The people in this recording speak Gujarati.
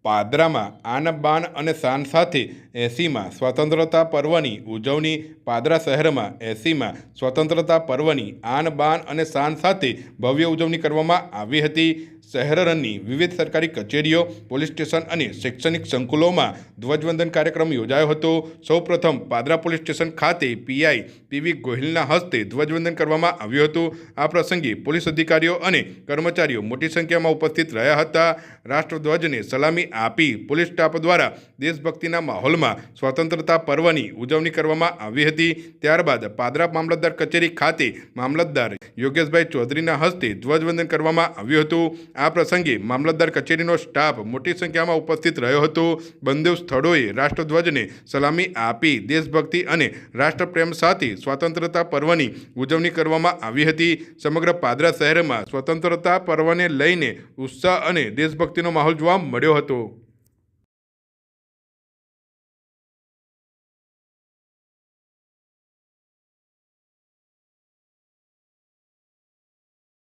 પાદરામાં આન બાન અને શાન સાથે 80માં સ્વતંત્રતા પર્વની ઉજવણી પાદરા શહેરમાં 80માં સ્વતંત્રતા પર્વની આન બાન અને શાન સાથે ભવ્ય ઉજવણી કરવામાં આવી હતી। શહેરની વિવિધ સરકારી કચેરીઓ, પોલીસ સ્ટેશન અને શૈક્ષણિક સંકુલોમાં ધ્વજવંદન કાર્યક્રમ યોજાયો હતો। સૌપ્રથમ પાદરા પોલીસ સ્ટેશન ખાતે પીઆઈ પીવી ગોહિલના હસ્તે ધ્વજવંદન કરવામાં આવ્યું હતું। આ પ્રસંગે પોલીસ અધિકારીઓ અને કર્મચારીઓ મોટી સંખ્યામાં ઉપસ્થિત રહ્યા હતા। રાષ્ટ્રધ્વજને સલામી આપી પોલીસ સ્ટાફ દ્વારા દેશભક્તિના માહોલમાં સ્વતંત્રતા પર્વની ઉજવણી કરવામાં આવી હતી। ત્યારબાદ પાદરા મામલતદાર કચેરી ખાતે મામલતદાર યોગેશભાઈ ચૌધરીના હસ્તે ધ્વજવંદન કરવામાં આવ્યું હતું। આ પ્રસંગે મામલતદાર કચેરીનો સ્ટાફ મોટી સંખ્યામાં ઉપસ્થિત રહ્યો હતો। બંને સ્થળોએ રાષ્ટ્રધ્વજને સલામી આપી દેશભક્તિ અને રાષ્ટ્રપ્રેમ સાથે સ્વતંત્રતા પર્વની ઉજવણી કરવામાં આવી હતી। સમગ્ર પાદરા શહેરમાં સ્વતંત્રતા પર્વને લઈને ઉત્સાહ અને દેશભક્તિનો માહોલ જોવા મળ્યો હતો।